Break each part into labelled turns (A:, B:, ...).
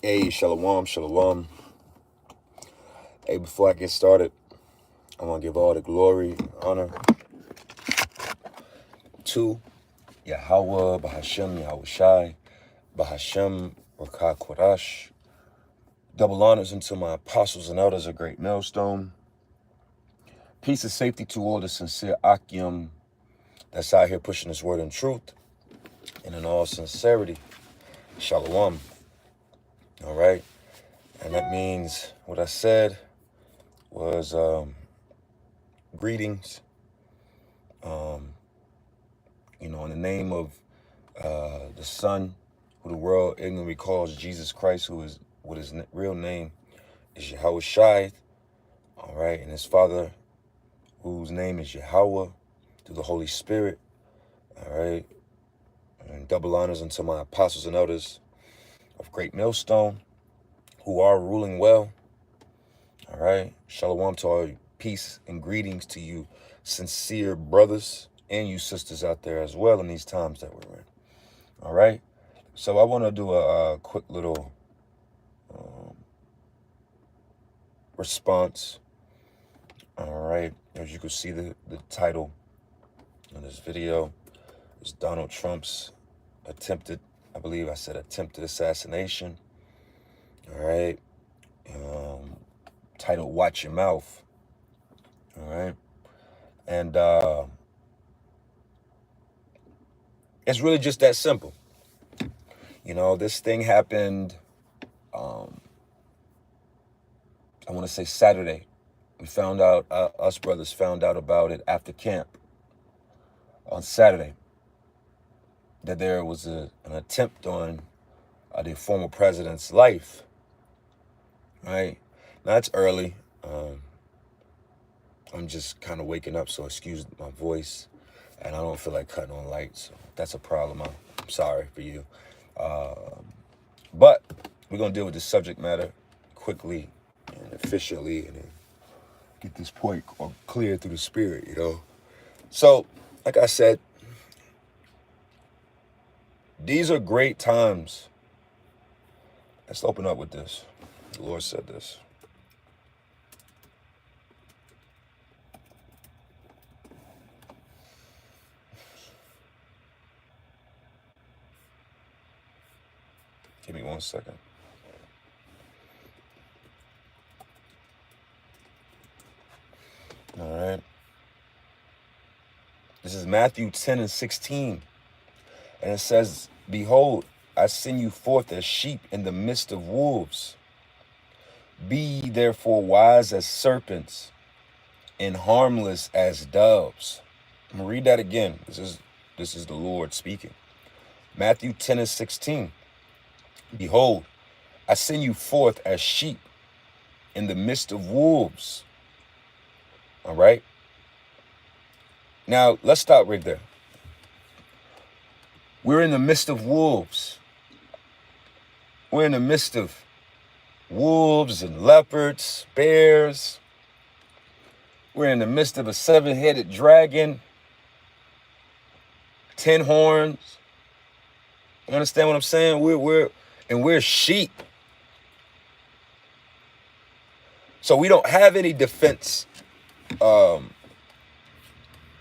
A: Hey, shalom, shalom. Hey, before I get started, I want to give all the glory and honor to Yahweh, Bahashem, Yahweh Shai, Bahashem, Rakah Kodash. Double honors unto my apostles and elders, a great millstone. Peace and safety to all the sincere Akim that's out here pushing this word in truth and in all sincerity. Shalom. All right. And that means what I said was greetings. In the name of the Son, who the world ignorantly calls Jesus Christ, who is what his real name is Yahweh Shai, all right, and his Father, whose name is Yahweh, through the Holy Spirit, all right, and double honors unto my apostles and elders of Great Millstone, who are ruling well, all right. Shalom to all you, peace and greetings to you, sincere brothers and you sisters out there as well in these times that we're in, all right. So I want to do a quick little response. All right, as you can see, the title of this video is Donald Trump's attempted assassination. All right, titled "Watch Your Mouth." All right, and it's really just that simple. This thing happened. I want to say Saturday. We found out, us brothers found out about it after camp on Saturday, that there was an attempt on the former president's life. Right now, it's early. I'm just kind of waking up, so excuse my voice, and I don't feel like cutting on lights. So that's a problem. I'm sorry for you, but we're gonna deal with this subject matter quickly and efficiently, and then get this point clear through the spirit. So, like I said, these are great times. Let's open up with this. The Lord said this. Give me 1 second. All right. This is Matthew 10:16. And it says, "Behold, I send you forth as sheep in the midst of wolves. Be ye therefore wise as serpents and harmless as doves." I'm going to read that again. This is the Lord speaking. Matthew 10:16. "Behold, I send you forth as sheep in the midst of wolves." All right. Now, let's stop right there. We're in the midst of wolves. We're in the midst of wolves and leopards, bears. We're in the midst of a 7-headed dragon, 10 horns. You understand what I'm saying? We're sheep. So we don't have any defense.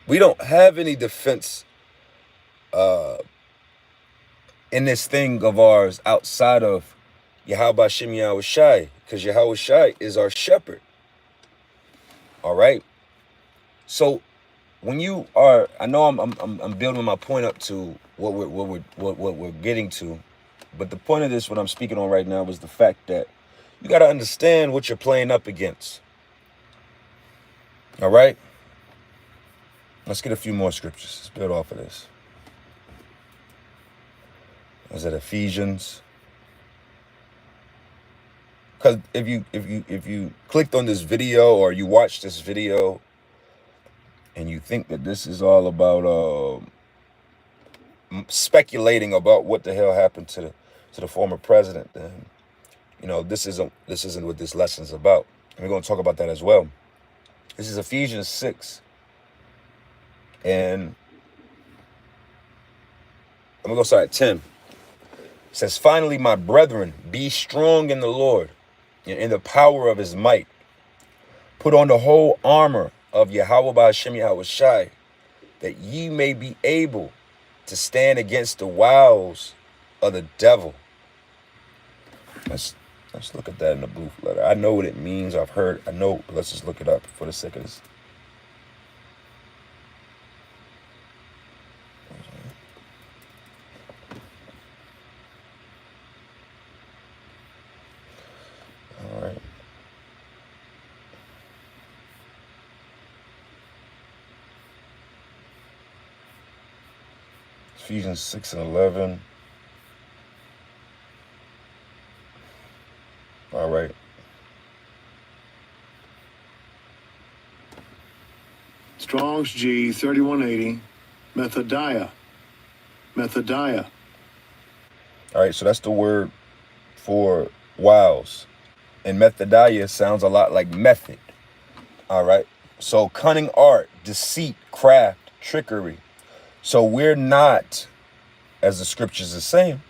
A: We don't have any defense in this thing of ours outside of Yahweh Shem Yahweh Shai, because Yahweh Shai is our shepherd. All right. So when you are, I know I'm building my point up to what we're getting to, but the point of this, what I'm speaking on right now, is the fact that you got to understand what you're playing up against. All right. Let's get a few more scriptures. Let's build off of this. Is it Ephesians? Because if you clicked on this video or you watched this video and you think that this is all about speculating about what the hell happened to the former president, then this isn't what this lesson's about. And we're going to talk about that as well. This is Ephesians 6, and I'm gonna go start at 10. It says, finally, my brethren, be strong in the Lord and in the power of his might. Put on the whole armor of Yahweh Ba'ashem Yahweh Shai, that ye may be able to stand against the wiles of the devil. Let's look at that in the blue letter. I know what it means. I've heard. I know. But let's just look it up for the sake of this. All right. Ephesians 6:11. All right.
B: Strong's G 3180. Methodiah.
A: All right. So that's the word for wiles. And Methodiah sounds a lot like method. All right. So cunning art, deceit, craft, trickery. So we're not, as the scriptures are saying,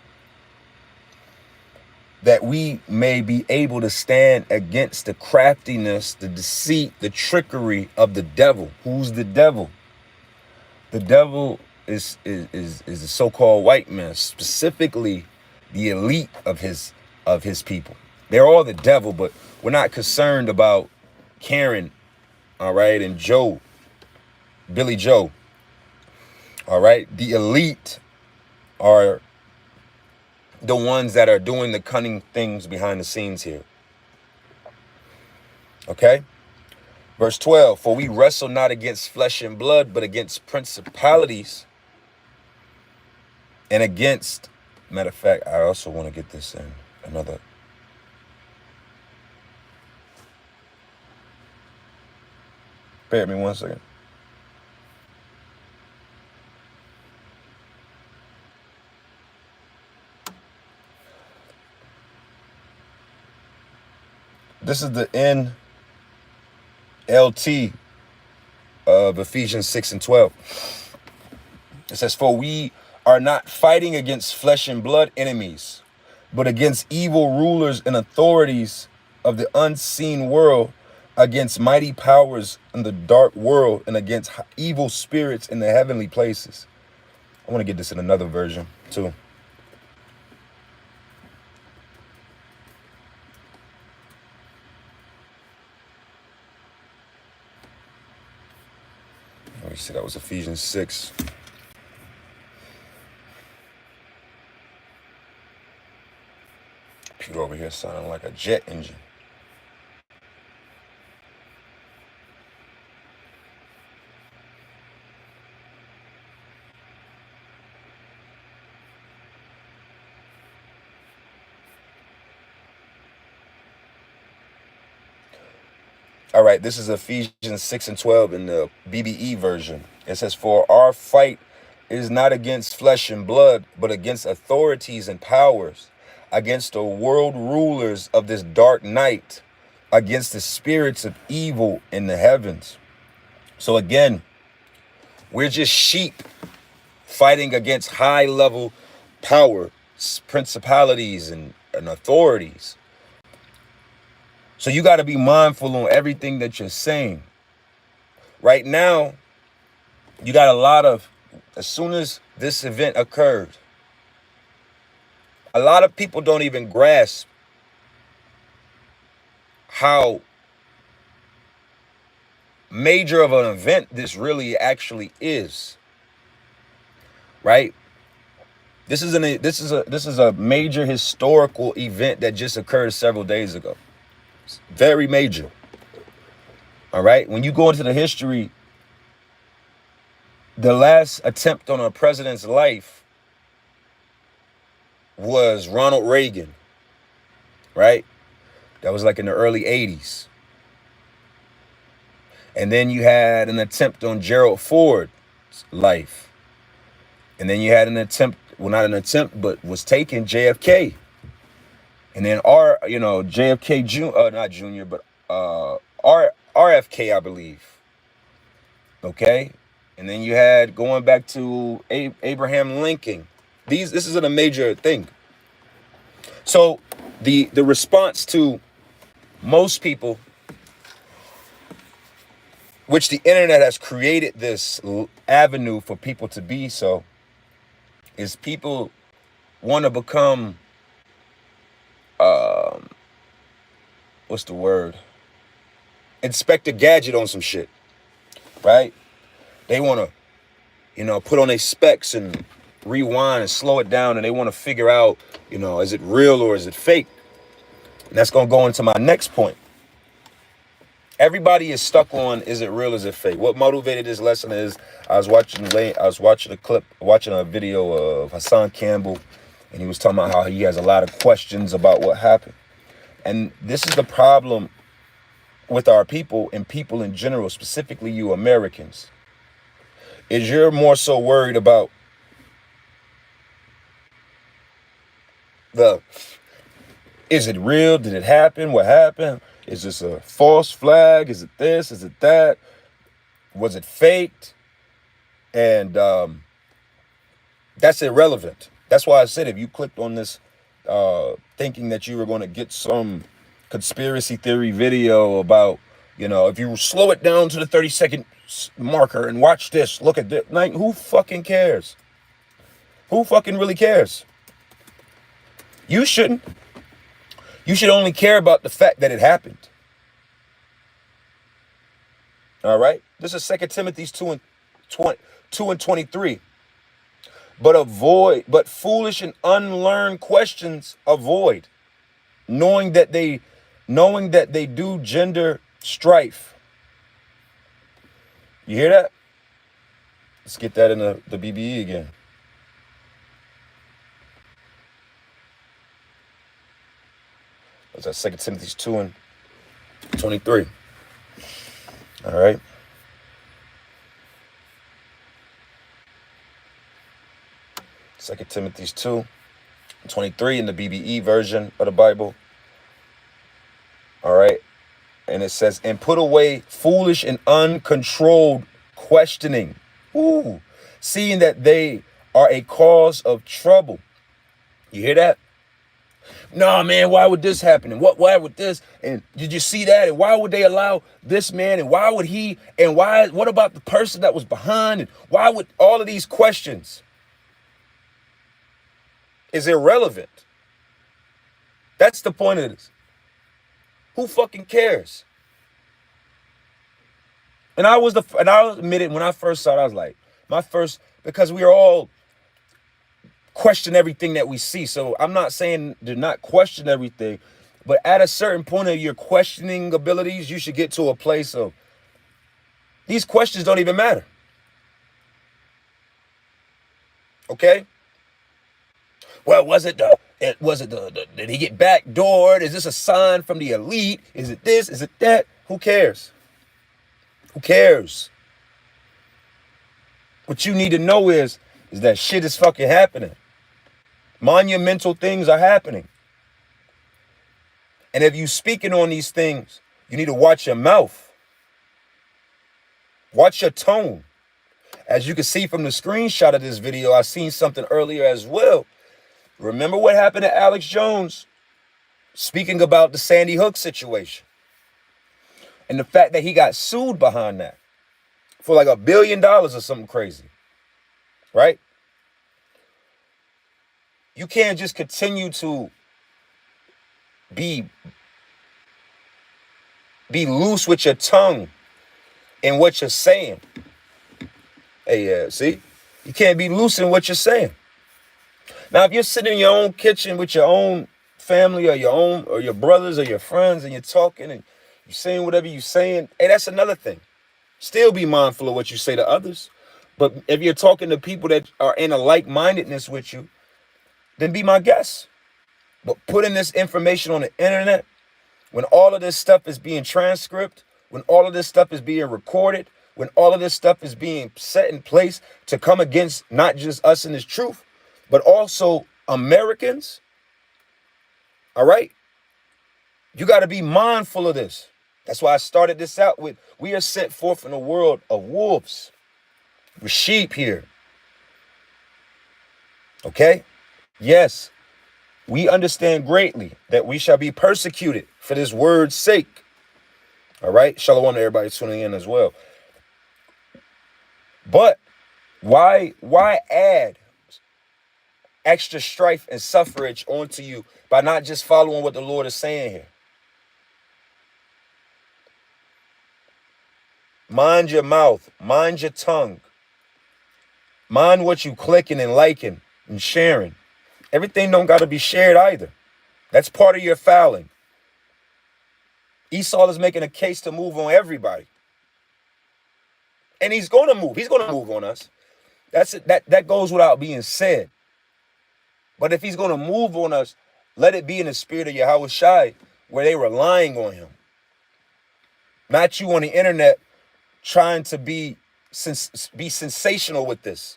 A: that we may be able to stand against the craftiness, the deceit, the trickery of the devil. Who's the devil? The devil is the so-called white man, specifically the elite of his people. They're all the devil, but we're not concerned about Karen, all right, and Joe, Billy Joe. All right, the elite are the ones that are doing the cunning things behind the scenes here. Okay? Verse 12, for we wrestle not against flesh and blood, but against principalities and against, matter of fact, I also want to get this in another. Bear with me 1 second. This is the NLT of Ephesians 6:12. It says, for we are not fighting against flesh and blood enemies, but against evil rulers and authorities of the unseen world, against mighty powers in the dark world, and against evil spirits in the heavenly places. I want to get this in another version too. Let me see, that was Ephesians 6. Computer over here sounding like a jet engine. All right, this is Ephesians 6:12 in the BBE version. It says, for our fight is not against flesh and blood, but against authorities and powers, against the world rulers of this dark night, against the spirits of evil in the heavens. So again, we're just sheep fighting against high level power, principalities and authorities. So you got to be mindful on everything that you're saying. Right now, you got a lot of, as soon as this event occurred, a lot of people don't even grasp how major of an event this really actually is. Right? This is a major historical event that just occurred several days ago. It's very major. All right? When you go into the history, the last attempt on a president's life was Ronald Reagan. Right? That was like in the early 80s. And then you had an attempt on Gerald Ford's life. And then you had an attempt, well, not an attempt, but was taken, JFK. And then JFK, not Junior, but RFK, I believe. Okay? And then you had going back to Abraham Lincoln. This isn't a major thing. So the response to most people, which the internet has created this avenue for people to be so, is people want to become, what's the word? Inspector Gadget on some shit, right? They want to, put on their specs and rewind and slow it down, and they want to figure out, is it real or is it fake? And that's going to go into my next point. Everybody is stuck on, is it real, is it fake? What motivated this lesson is, I was watching a video of Hassan Campbell, and he was talking about how he has a lot of questions about what happened. And this is the problem with our people and people in general, specifically you Americans, is you're more so worried about is it real? Did it happen? What happened? Is this a false flag? Is it this? Is it that? Was it faked? And that's irrelevant. That's why I said if you clicked on this thinking that you were going to get some conspiracy theory video about, if you slow it down to the 30-second marker and watch this, look at this. Like, who fucking cares? Who fucking really cares? You shouldn't. You should only care about the fact that it happened. All right? This is 2 Timothy 2 and 23. But foolish and unlearned questions avoid, knowing that they do gender strife. You hear that? Let's get that in the BBE again. What's that? 2 Timothy 2 and 23. All right. Second Timothy 2, 23 in the BBE version of the Bible. All right. And it says, and put away foolish and uncontrolled questioning. Ooh. Seeing that they are a cause of trouble. You hear that? No, man, why would this happen? And why would this? And did you see that? And why would they allow this man? And why would he? And what about the person that was behind? And why would all of these questions is irrelevant. That's the point of this. Who fucking cares? And I'll admit it, when I first saw it, I was like, because we are all question everything that we see. So I'm not saying do not question everything, but at a certain point of your questioning abilities, you should get to a place of these questions don't even matter. Okay? Well, did he get backdoored? Is this a sign from the elite? Is it this? Is it that? Who cares? Who cares? What you need to know is that shit is fucking happening. Monumental things are happening. And if you speaking on these things, you need to watch your mouth. Watch your tone. As you can see from the screenshot of this video, I seen something earlier as well. Remember what happened to Alex Jones speaking about the Sandy Hook situation and the fact that he got sued behind that for like $1 billion or something crazy, right? You can't just continue to be loose with your tongue and what you're saying. Hey, see? You can't be loose in what you're saying. Now, if you're sitting in your own kitchen with your own family or your brothers or your friends and you're talking and you're saying whatever you're saying, hey, that's another thing. Still be mindful of what you say to others. But if you're talking to people that are in a like-mindedness with you, then be my guest. But putting this information on the internet, when all of this stuff is being transcribed, when all of this stuff is being recorded, when all of this stuff is being set in place to come against not just us and this truth, but also Americans, all right? You got to be mindful of this. That's why I started this out with, we are sent forth in a world of wolves. We're sheep here. Okay? Yes. We understand greatly that we shall be persecuted for this word's sake. All right. Shalom to everybody tuning in as well. But why add extra strife and suffrage onto you by not just following what the Lord is saying here? Mind your mouth, mind your tongue, mind what you clicking and liking and sharing. Everything don't got to be shared either. That's part of your fouling. Esau is making a case to move on everybody. And he's going to move. He's going to move on us. That's it. That goes without being said. But if he's going to move on us, let it be in the spirit of Yahweh Shai, where they relying on him. Not you on the internet trying to be sensational with this.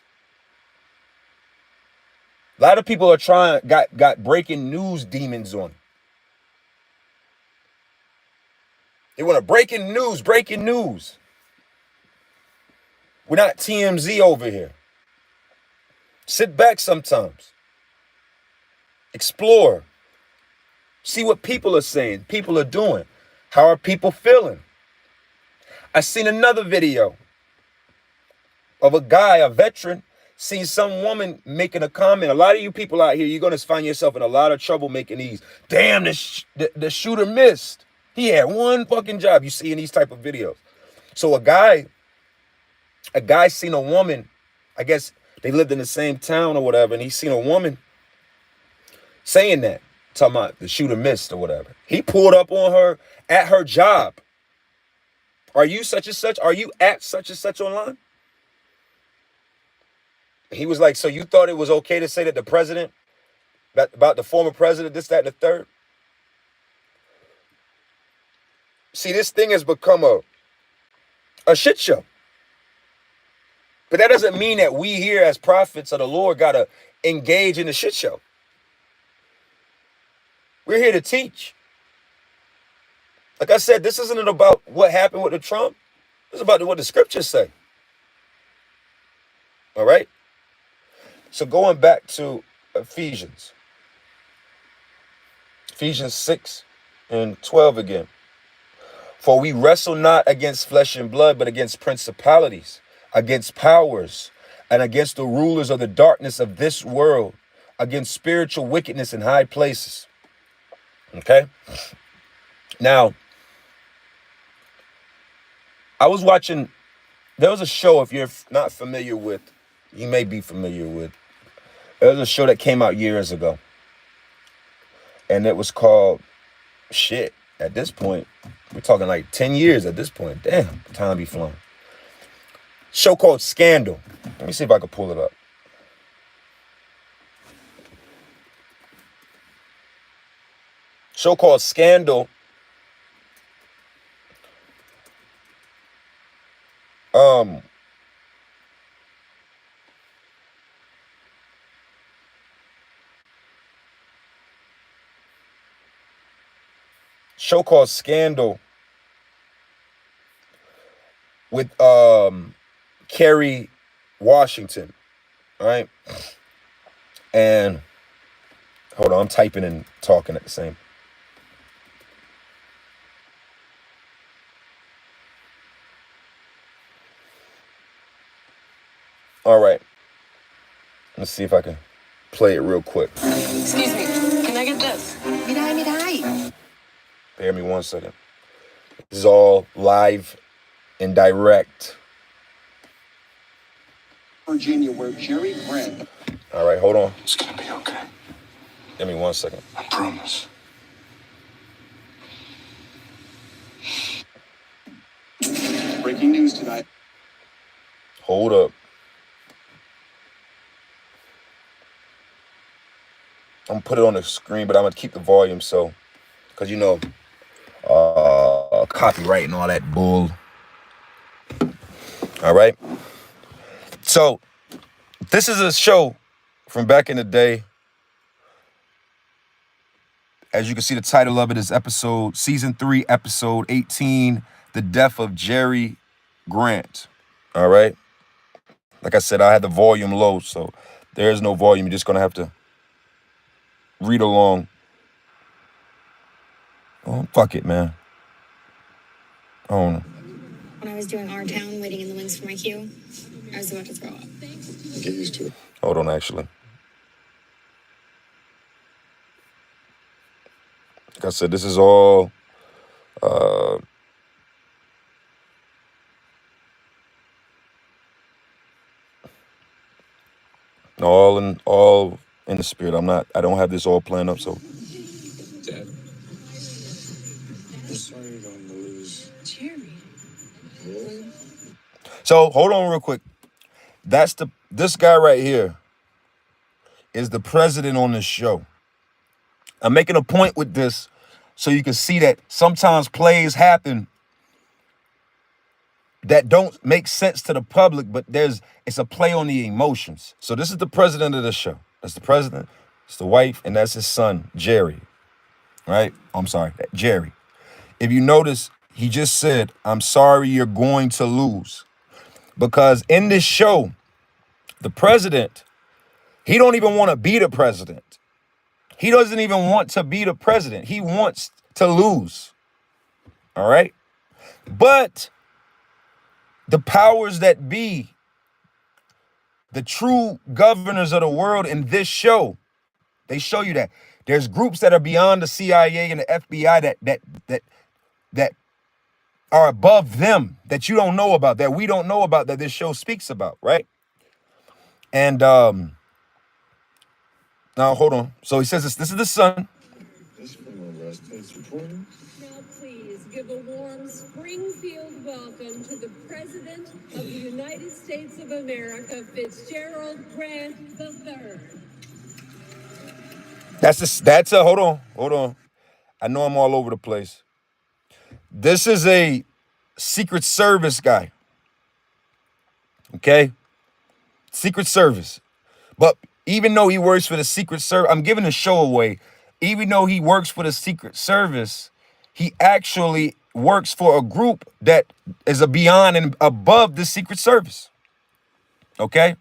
A: A lot of people are got breaking news demons on. They want to breaking news. We're not TMZ over here. Sit back sometimes. Explore. See what people are saying, people are doing. How are people feeling? I seen another video of a guy, a veteran, seen some woman making a comment. A lot of you people out here, you're going to find yourself in a lot of trouble making these. Damn, the shooter missed. He had one fucking job. You see in these type of videos. So a guy seen a woman, I guess they lived in the same town or whatever, and he seen a woman saying that, talking about the shooter missed or whatever. He pulled up on her at her job. Are you such and such? Are you at such and such online? He was like, so you thought it was okay to say that the president, about the former president, this, that, and the third? See, this thing has become a shit show. But that doesn't mean that we here as prophets of the Lord got to engage in the shit show. We're here to teach. Like I said, this isn't about what happened with the Trump. It's about what the scriptures say. All right? So going back to Ephesians 6 and 12 again. For we wrestle not against flesh and blood, but against principalities, against powers, and against the rulers of the darkness of this world, against spiritual wickedness in high places. Okay? Now, I was watching, there was a show, if you're not familiar with, you may be familiar with. There was a show that came out years ago. And it was called, shit, at this point, we're talking like 10 years at this point. Damn, time be flying. Show called Scandal. Let me see if I can pull it up. Show called Scandal. Show called Scandal with Kerry Washington. All right. And hold on, I'm typing and talking at the same. All right. Let's see if I can play it real quick.
C: Excuse me, can I get this? Mirai.
A: Bear me 1 second. This is all live and direct.
D: Virginia, where Jerry Grant.
A: All right, hold on.
B: It's gonna be okay.
A: Give me 1 second.
B: I promise.
D: Breaking news tonight.
A: Hold up. I'm gonna put it on the screen, but I'm gonna keep the volume so, because you know, copyright and all that bull. All right. So this is a show from back in the day. As you can see, the title of it is season 3, episode 18, The Death of Jerry Grant. All right. Like I said, I had the volume low, so there is no volume. You're just gonna have to read along. Oh, fuck it, man. I don't know.
E: When I was doing our town, waiting in the wings for my cue, I was about to throw up.
B: Get used to it.
A: Hold on, actually. Like I said, this is all all in the spirit. I don't have this all planned up, so
F: Dad, I'm sorry you're going to lose.
C: Jerry.
A: so hold on real quick. This guy right here is the president on this show. I'm making a point with this so you can see that sometimes plays happen that don't make sense to the public, but it's a play on the emotions. So this is the president of the show. That's the president, it's the wife, and that's his son, Jerry. Right? I'm sorry, Jerry. If you notice, he just said, "I'm sorry you're going to lose." Because in this show, the president, he don't even want to be the president. He doesn't even want to be the president. He wants to lose. All right? But the powers that be, the true governors of the world in this show, they show you that there's groups that are beyond the CIA and the FBI that are above them, that you don't know about, that we don't know about, that this show speaks about, right? And now hold on. So he says this is the son.
B: This criminal arrest is important.
G: Now please give a warm Springfield welcome to the President of the United States of America, Fitzgerald Grant III.
A: Hold on. I know I'm all over the place. This is a Secret Service guy. Okay? Secret Service. But even though he works for the Secret Service, I'm giving the show away. Even though he works for the Secret Service, he actually works for a group that is a beyond and above the Secret Service. Okay?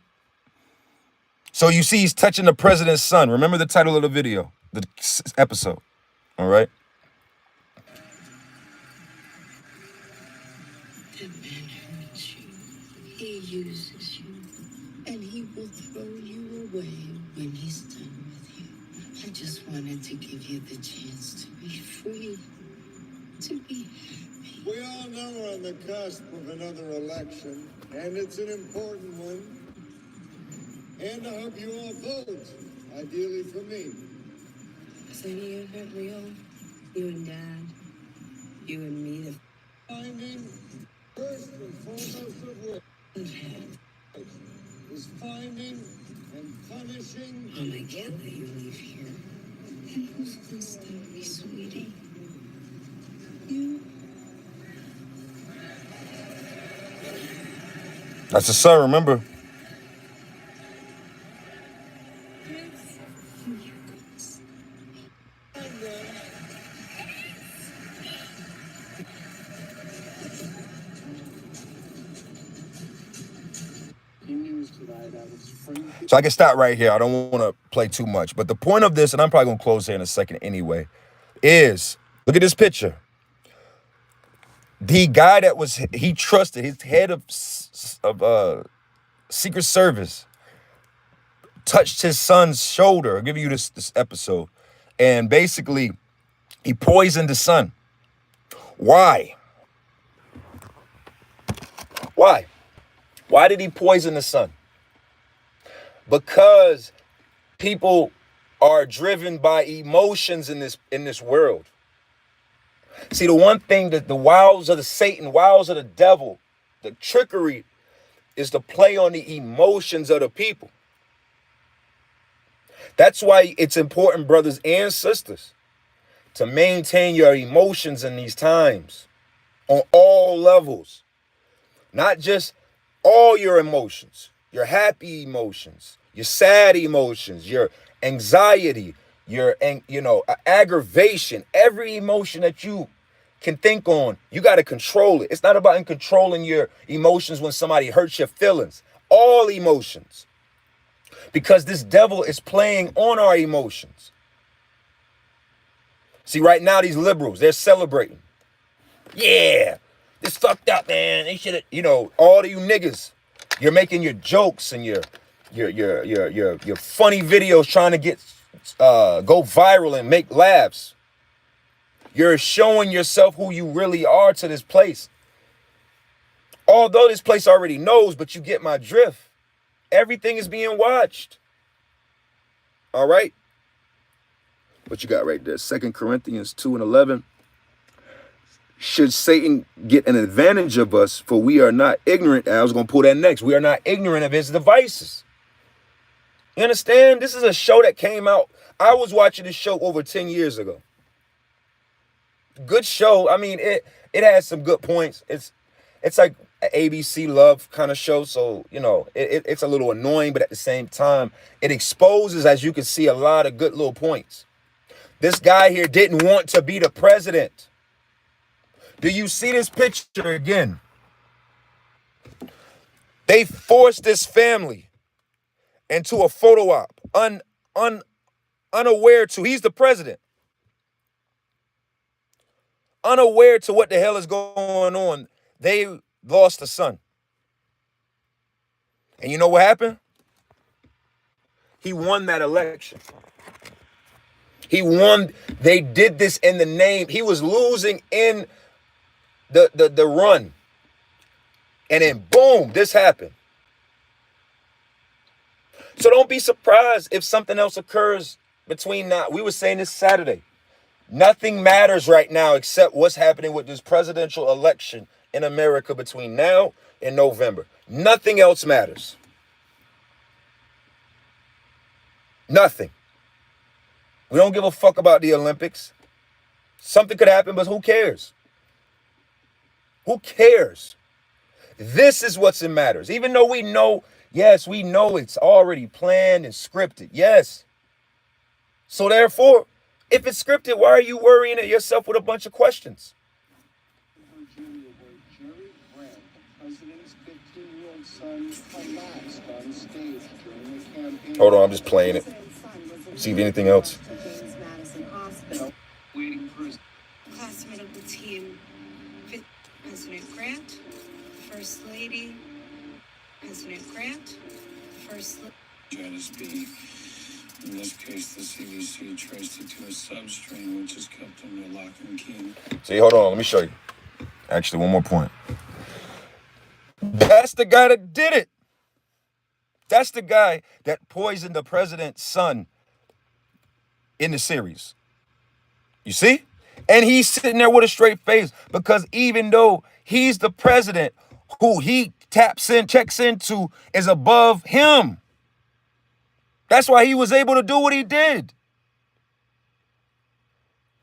A: So you see he's touching the president's son. Remember the title of the video, the episode. All right?
C: That man hurts you. He uses you. And he will throw you away when he's done with you. I just wanted to give you the chance to be free. To be happy.
B: We all know we're on the cusp of another election, and it's an important one. And I hope you all vote, ideally for me.
C: Is any of it real? You and Dad? You and me? The
B: Finding, first and foremost of which is finding and punishing.
C: Mom, I can't let you leave here. And who's gonna stop me, sweetie? You?
A: That's the son, remember?
D: News tonight out of Springfield.
A: So I can stop right here. I don't want to play too much. But the point of this, and I'm probably going to close here in a second anyway, is look at this picture. The guy that he trusted, his head of Secret Service, touched his son's shoulder. I'll give you this episode. And basically, he poisoned the son. Why? Why? Why did he poison the son? Because people are driven by emotions in this world. See, the one thing that the wiles of the Satan, wiles of the devil, the trickery is to play on the emotions of the people. That's why it's important, brothers and sisters, to maintain your emotions in these times on all levels, not just all your emotions, your happy emotions, your sad emotions, your anxiety, your aggravation, every emotion that you can think on, you got to control it. It's not about controlling your emotions when somebody hurts your feelings. All emotions. Because this devil is playing on our emotions. See, right now, these liberals, they're celebrating. Yeah, this fucked up, man. They should have, you know, all of you niggas, you're making your jokes and your funny videos trying to get go viral and make laughs. You're showing yourself who you really are to this place. Although this place already knows, but you get my drift. Everything is being watched. All right? What you got right there? 2 Corinthians 2:11. Should Satan get an advantage of us, for we are not ignorant. I was going to pull that next. We are not ignorant of his devices. You understand? This is a show that came out. I was watching this show over 10 years ago. Good show. I mean, it has some good points. It's like an ABC Love kind of show. So, you know, it's a little annoying, but at the same time, it exposes, as you can see, a lot of good little points. This guy here didn't want to be the president. Do you see this picture again? They forced this family into a photo op, unaware to, he's the president, unaware to what the hell is going on. They lost a son. And you know what happened? He won that election. He won. They did this in the name. He was losing in the run. And then boom, this happened. So don't be surprised if something else occurs between now. We were saying this Saturday. Nothing matters right now except what's happening with this presidential election in America between now and November. Nothing else matters. Nothing. We don't give a fuck about the Olympics. Something could happen, but who cares? Who cares? This is what's in matters. Even though we know, yes, we know it's already planned and scripted. Yes. So therefore, if it's scripted, why are you worrying yourself with a bunch of questions?
D: Virginia, where Jerry Grant, the president's 15-year-old son, collapsed on stage during the campaign.
A: Hold on, I'm just playing it. See if anything else.
D: Waiting for his
C: Class medical team, President Grant, First Lady, President Grant, First Lady.
F: Janice B. In this case, the CDC traced it to a substrain which is kept under lock and key.
A: See, hold on, let me show you. Actually, one more point. That's the guy that did it. That's the guy that poisoned the president's son in the series. You see? And he's sitting there with a straight face because even though he's the president, who he checks into is above him. That's why he was able to do what he did.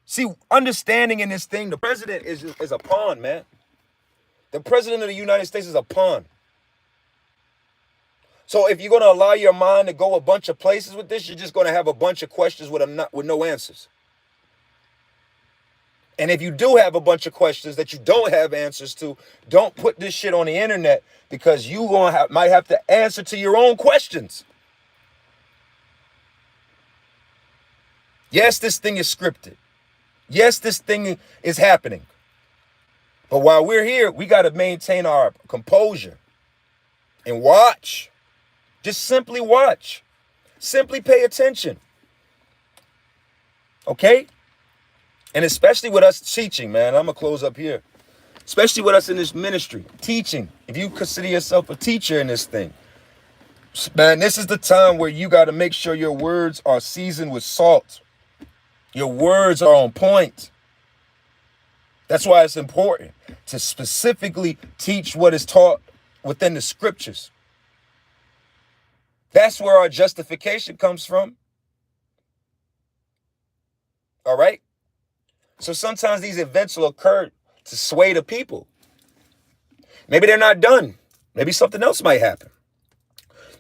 A: See, understanding in this thing, the president is a pawn, man. The president of the United States is a pawn. So if you're going to allow your mind to go a bunch of places with this, you're just going to have a bunch of questions with no answers. And if you do have a bunch of questions that you don't have answers to, don't put this shit on the internet because you might have to answer to your own questions. Yes, this thing is scripted. Yes, this thing is happening. But while we're here, we got to maintain our composure and watch. Just simply watch. Simply pay attention. Okay? And especially with us teaching, man, I'm going to close up here. Especially with us in this ministry, teaching. If you consider yourself a teacher in this thing, man, this is the time where you got to make sure your words are seasoned with salt. Your words are on point. That's why it's important to specifically teach what is taught within the scriptures. That's where our justification comes from. All right? So sometimes these events will occur to sway the people. Maybe they're not done. Maybe something else might happen.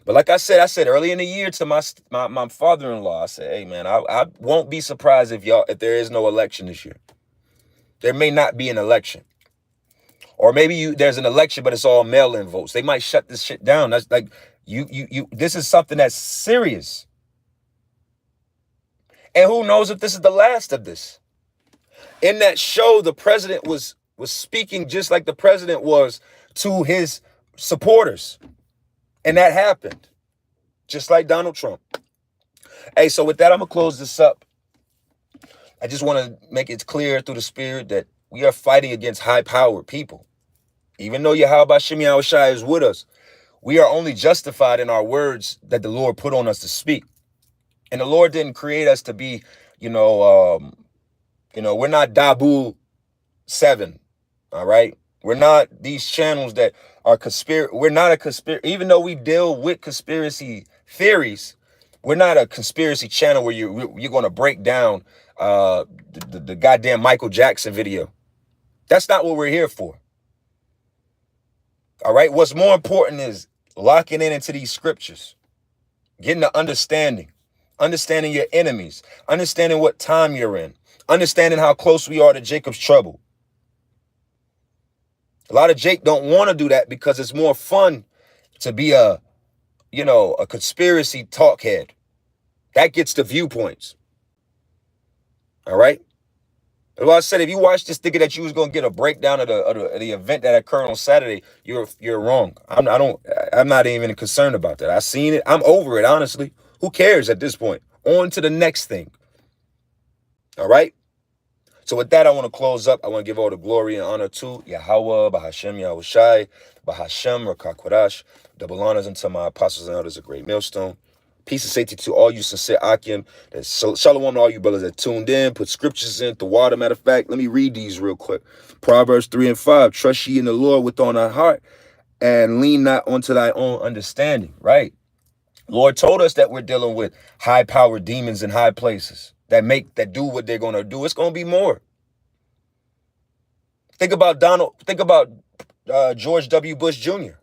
A: But like I said early in the year to my father-in-law, I said, hey, man, I won't be surprised if there is no election this year. There may not be an election. Or maybe there's an election, but it's all mail-in votes. They might shut this shit down. That's like, this is something that's serious. And who knows if this is the last of this. In that show, the president was speaking just like the president was to his supporters. And that happened, just like Donald Trump. Hey, so with that, I'm going to close this up. I just want to make it clear through the spirit that we are fighting against high-powered people. Even though Yahweh Shem Yahushai is with us, we are only justified in our words that the Lord put on us to speak. And the Lord didn't create us to be, we're not Dabu 7, all right? We're not these channels that are we're not a conspiracy, even though we deal with conspiracy theories, we're not a conspiracy channel where you're going to break down the goddamn Michael Jackson video. That's not what we're here for. All right? What's more important is locking into these scriptures, getting the understanding your enemies, understanding what time you're in, understanding how close we are to Jacob's trouble. A lot of Jake don't want to do that because it's more fun to be a conspiracy talk head. That gets the viewpoints. All right? Well, I said, if you watch this thinking that you was gonna get a breakdown of the event that occurred on Saturday, you're wrong. I'm not even concerned about that. I seen it. I'm over it, honestly. Who cares at this point? On to the next thing. All right? So with that, I want to close up. I want to give all the glory and honor to Yahweh, Bahashem Yahushai, Bahashem Rakakwadash. Double honors unto my apostles and elders, a great millstone. Peace and safety to all you sincere Akim. Shalom to all you brothers that tuned in, put scriptures in the water. Matter of fact, let me read these real quick. Proverbs 3 and 5. Trust ye in the Lord with all thy heart and lean not onto thy own understanding. Right? Lord told us that we're dealing with high-powered demons in high places that do what they're going to do. It's going to be more. Think about George W. Bush Jr.,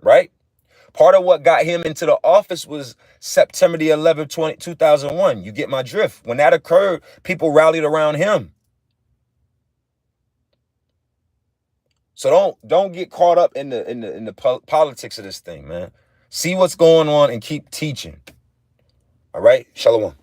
A: right? Part of what got him into the office was September the 11th, 2001. You get my drift. When that occurred, people rallied around him. So don't get caught up in the politics of this thing, man. See what's going on and keep teaching. All right? Shalom.